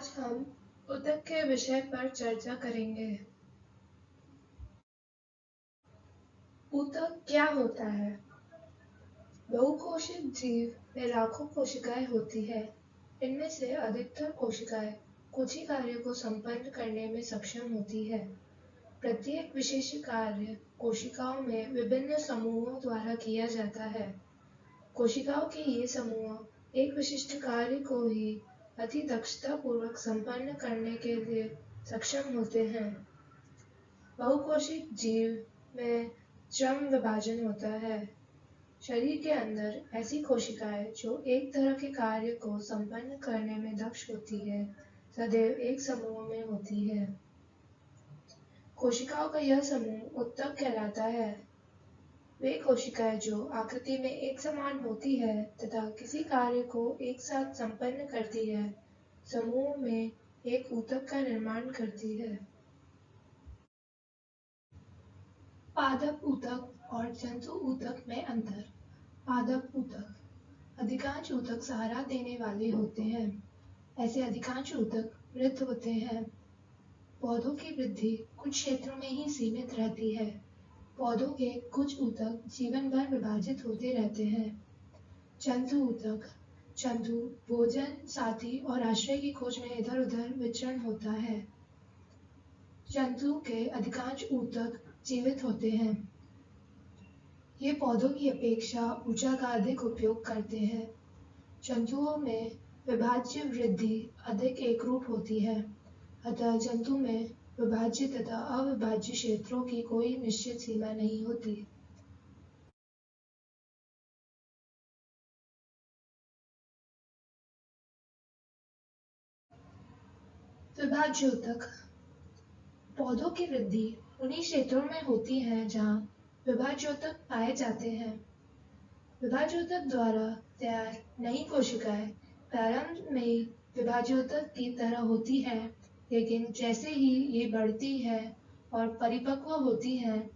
आज हम ऊतक के विषय पर चर्चा करेंगे। ऊतक क्या होता है? बहुकोशिक जीव में लाखों कोशिकाएं होती है। इनमें से अधिकतर कोशिकाएं कुछ ही कार्य को संपन्न करने में सक्षम होती है। प्रत्येक विशेष कार्य कोशिकाओं में विभिन्न समूहों द्वारा किया जाता है। कोशिकाओं के ये समूह एक विशिष्ट कार्य को ही अति दक्षता पूर्वक संपन्न करने के लिए सक्षम होते हैं। बहुकोशिक जीव में क्रम विभाजन होता है। शरीर के अंदर ऐसी कोशिकाएं जो एक तरह के कार्य को संपन्न करने में दक्ष होती है, सदैव एक समूह में होती है। कोशिकाओं का यह समूह ऊतक कहलाता है। वे कोशिकाएं जो आकृति में एक समान होती है तथा किसी कार्य को एक साथ संपन्न करती है, समूह में एक ऊतक का निर्माण करती है। पादप ऊतक और जंतु ऊतक में अंतर। पादप ऊतक। अधिकांश ऊतक सहारा देने वाले होते हैं। ऐसे अधिकांश ऊतक मृत होते हैं। पौधों की वृद्धि कुछ क्षेत्रों में ही सीमित रहती है। पौधों के कुछ ऊतक जीवन भर विभाजित होते रहते हैं। जंतु ऊतक। जंतु भोजन, साथी और आश्रय की खोज में इधर उधर विचरण होता है। जंतु के अधिकांश ऊतक जीवित होते हैं। ये पौधों की अपेक्षा ऊर्जा का अधिक उपयोग करते हैं। जंतुओं में विभाज्य वृद्धि अधिक एकरूप होती है, अतः जंतु में विभाज्य तथा अविभाज्य क्षेत्रों की कोई निश्चित सीमा नहीं होती। विभाज्य ऊतक। पौधों की वृद्धि उन्हीं क्षेत्रों में होती है जहाँ विभाज्योतक पाए जाते हैं। विभाज्योतक द्वारा तैयार नई कोशिकाएं प्रारंभ में विभाज्योतक की तरह होती है, लेकिन जैसे ही ये बढ़ती है और परिपक्व होती है,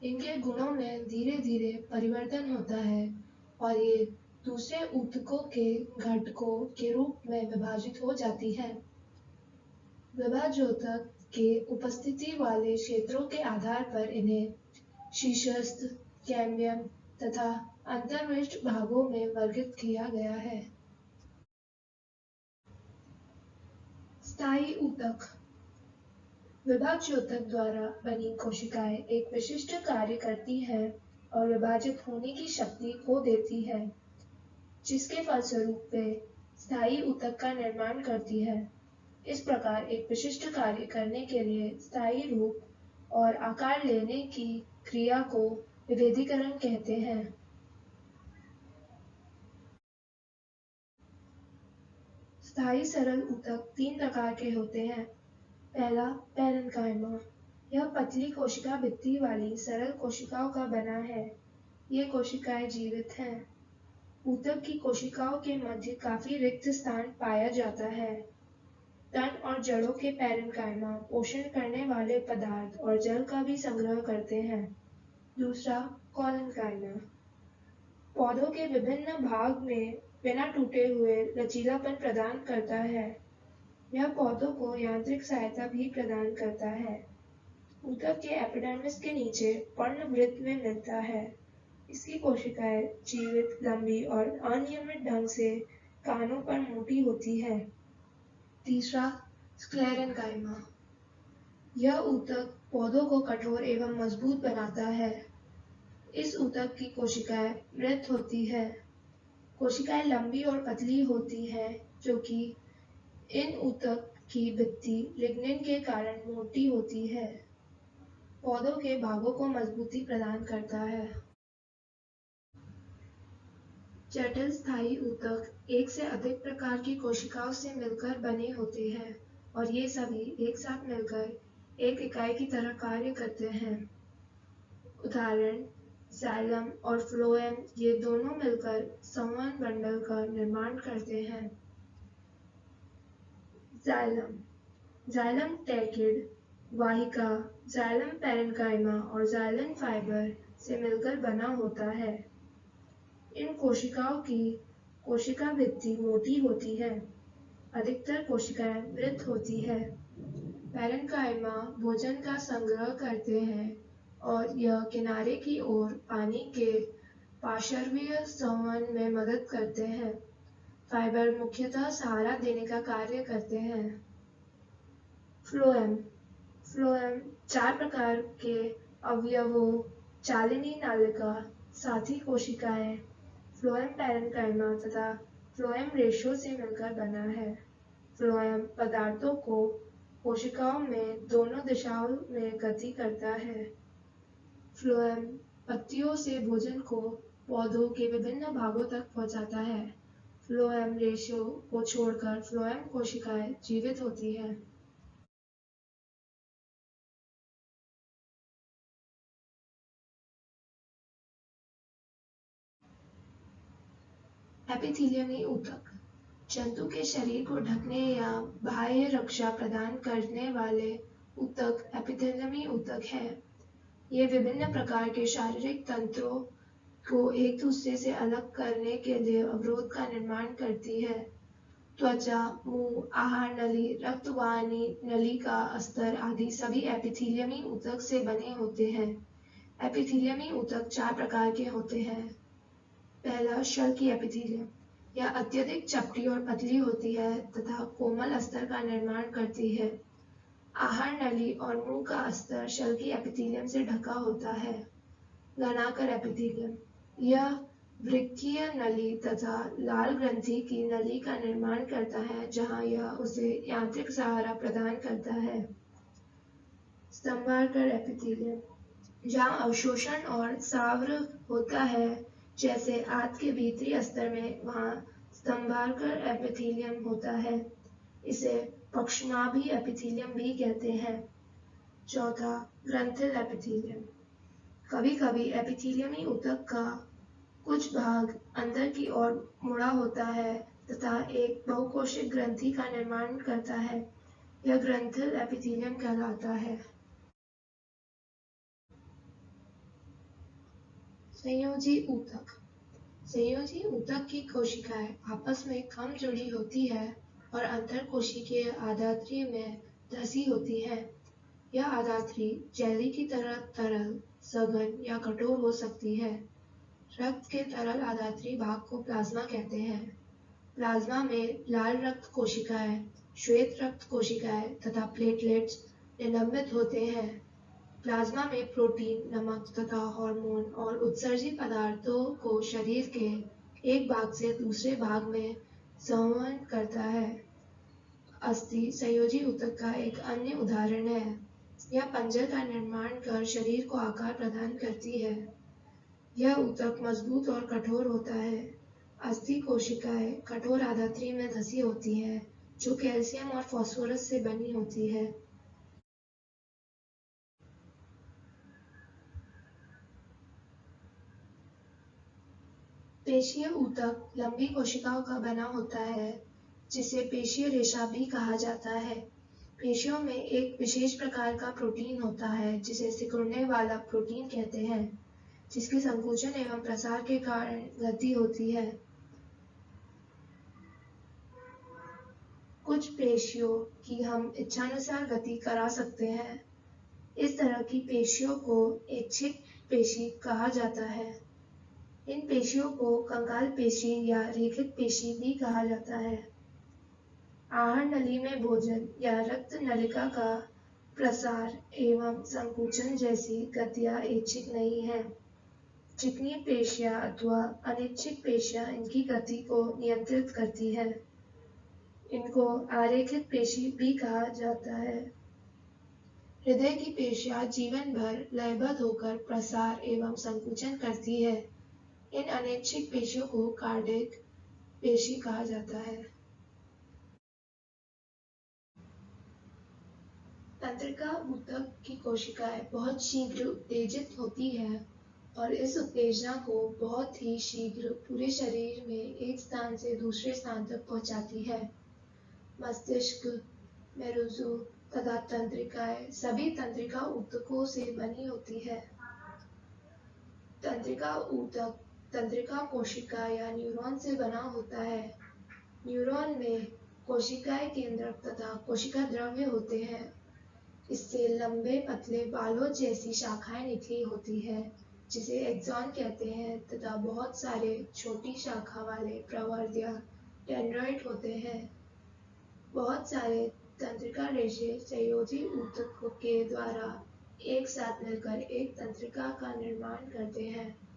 इनके गुणों में धीरे धीरे परिवर्तन होता है और ये दूसरे ऊतकों के घटकों के रूप में विभाजित हो जाती है। विभाज्योतक के उपस्थिति वाले क्षेत्रों के आधार पर इन्हें शीर्षस्थ, कैम्बियम तथा अंतर्विष्ट भागों में वर्गित किया गया है। स्थायी ऊतक। विभाज्योतक द्वारा बनी कोशिकाएं एक विशिष्ट कार्य करती है और विभाजित होने की शक्ति खो देती है, जिसके फलस्वरूप वे स्थायी ऊतक का निर्माण करती है। इस प्रकार एक विशिष्ट कार्य करने के लिए स्थायी रूप और आकार लेने की क्रिया को विभेदीकरण कहते हैं। स्थायी सरल ऊतक तीन प्रकार के होते हैं। पहला, पैरेन्काइमा। यह पतली कोशिका भित्ति वाली सरल कोशिकाओं का बना है। ये कोशिकाएं जीवित हैं। ऊतक की कोशिकाओं के मध्य काफी रिक्त स्थान पाया जाता है। तन और जड़ों के पैरेन्काइमा पोषण करने वाले पदार्थ और जल का भी संग्रह करते हैं। दूसरा, कॉलेन्काइमा। पौधों के विभिन्न भाग में बिना टूटे हुए लचीलापन प्रदान करता है। यह पौधों को यांत्रिक सहायता भी प्रदान करता है। ऊतक के एपिडर्मिस के नीचे पर्णवृत्त में मिलता है। इसकी कोशिकाएं जीवित, लंबी और अनियमित ढंग से कानों पर मोटी होती है। तीसरा, स्क्लेरेन्काइमा। यह ऊतक पौधों को कठोर एवं मजबूत बनाता है। इस ऊतक की कोशिकाएं मृत होती है। कोशिकाएं लंबी और पतली होती हैं, जो कि इन ऊतक की भित्ति लिग्निन के कारण मोटी होती है। पौधों के भागों को मजबूती प्रदान करता है। जटिल स्थायी ऊतक एक से अधिक प्रकार की कोशिकाओं से मिलकर बने होते हैं और ये सभी एक साथ मिलकर एक इकाई की तरह कार्य करते हैं। उदाहरण, जाइलम और फ्लोएम, ये दोनों मिलकर संवहन बंडल का निर्माण करते हैं। जाइलम। जाइलम टेकिड, वाहिका, जाइलम पैरेन्काइमा और जाइलम फाइबर से मिलकर बना होता है। इन कोशिकाओं की कोशिका भित्ति मोटी होती है। अधिकतर कोशिकाएं मृत होती है। पैरेन्काइमा भोजन का संग्रह करते हैं और यह किनारे की ओर पानी के पार्श्वीय संवहन में मदद करते हैं। फाइबर मुख्यतः सहारा देने का कार्य करते हैं। फ्लोएम फ्लोएम 4 प्रकार के अवयवों चालिनी नालिका, साथी कोशिकाएं, फ्लोएम पैरेन्काइमा तथा फ्लोएम रेशो से मिलकर बना है। फ्लोएम पदार्थों को कोशिकाओं में दोनों दिशाओं में गति करता है। फ्लोएम पत्तियों से भोजन को पौधों के विभिन्न भागों तक पहुंचाता है। फ्लोएम रेशो को छोड़कर फ्लोएम कोशिकाएं जीवित होती हैं। एपिथेलियमी ऊतक जंतु के शरीर को ढकने या बाह्य रक्षा प्रदान करने वाले ऊतक एपिथेलियमी ऊतक है। ये विभिन्न प्रकार के शारीरिक तंत्रों को एक दूसरे से अलग करने के लिए अवरोध का निर्माण करती है। त्वचा, मुंह, आहार नली, रक्तवाहिनी, नलिका, अस्तर आदि सभी एपिथेलियमी ऊतक से बने होते हैं। एपिथेलियमी ऊतक 4 प्रकार के होते हैं। पहला शल की एपिथेलियम, यह अत्यधिक चपटी और पतली होती है तथा कोमल अस्तर का निर्माण करती है। आहार नली और मुंह का अस्तर शल की एपिथेलियम से ढका होता है। घनाकर एपिथेलियम, यह वृक्कीय नली तथा लाल ग्रंथि की नली का निर्माण करता है जहां यह उसे यांत्रिक सहारा प्रदान करता है। स्तंभाकर एपिथेलियम, जहां अवशोषण और सावृ होता है जैसे आंत के भीतरी अस्तर में, वहां स्तंभाकर एपिथेलियम होता है। इसे पक्ष्माभी एपिथेलियम भी कहते हैं। चौथा, ग्रंथिल एपिथेलियम, कभी कभी एपिथेलियमी ऊतक का कुछ भाग अंदर की ओर मुड़ा होता है तथा एक बहुकोशिक ग्रंथि का निर्माण करता है। यह ग्रंथिल एपिथेलियम कहलाता है। संयोजी ऊतक, संयोजी ऊतक की कोशिकाएं आपस में कम जुड़ी होती है और अंतरकोशिकीय आधात्री में धसी होती है। यह आधात्री जेली की तरह तरल, सघन या कठोर हो सकती है। रक्त के तरल आधात्री भाग को प्लाज्मा कहते हैं। प्लाज्मा में लाल रक्त कोशिकाएं, श्वेत रक्त कोशिकाएं तथा प्लेटलेट्स निलंबित होते हैं। प्लाज्मा में प्रोटीन, नमक तथा हार्मोन और उत्सर्जी पदार्थों को शरीर के एक भाग से दूसरे भाग में संवहन करता है। अस्थि संयोजी ऊतक का एक अन्य उदाहरण है। यह पंजर का निर्माण कर शरीर को आकार प्रदान करती है। यह ऊतक मजबूत और कठोर होता है। अस्थि कोशिकाएं कठोर आधात्री में धसी होती हैं, जो कैल्शियम और फास्फोरस से बनी होती है। पेशीय ऊतक लंबी कोशिकाओं का बना होता है, जिसे पेशीय रेशा भी कहा जाता है। पेशियों में एक विशेष प्रकार का प्रोटीन होता है जिसे सिकुड़ने वाला प्रोटीन कहते हैं, जिसकी संकुचन एवं प्रसार के कारण गति होती है। कुछ पेशियों की हम इच्छानुसार गति करा सकते हैं। इस तरह की पेशियों को ऐच्छिक पेशी कहा जाता है। इन पेशियों को कंकाल पेशी या रेखित पेशी भी कहा जाता है। आहार नली में भोजन या रक्त नलिका का प्रसार एवं संकुचन जैसी गतियां ऐच्छिक नहीं है। चिकनी पेशियां अथवा अनैच्छिक पेशियां इनकी गति को नियंत्रित करती है। इनको आरेखित पेशी भी कहा जाता है। हृदय की पेशियां जीवन भर लयबद्ध होकर प्रसार एवं संकुचन करती है। इन अनैच्छिक पेशियों को कार्डियक पेशी कहा जाता है। तंत्रिका ऊतक की कोशिकाएं बहुत शीघ्र उत्तेजित होती है और इस उत्तेजना को बहुत ही शीघ्र पूरे शरीर में एक स्थान से दूसरे स्थान तक पहुंचाती है। मस्तिष्क, मेरुजु तथा तंत्रिकाएं सभी तंत्रिका ऊतकों से बनी होती है। तंत्रिका ऊतक तंत्रिका कोशिका या न्यूरॉन से बना होता है। न्यूरॉन में कोशिकाएं केंद्रक तथा कोशिका द्रव्य होते हैं। इससे लंबे पतले बालों जैसी शाखाएं निकली होती है, जिसे एक्सॉन कहते हैं, तथा बहुत सारे छोटी शाखा वाले प्रवर्ध या डेंड्राइट होते हैं। बहुत सारे तंत्रिका रेशे संयोजी ऊतक के द्वारा एक साथ मिलकर एक तंत्रिका का निर्माण करते हैं।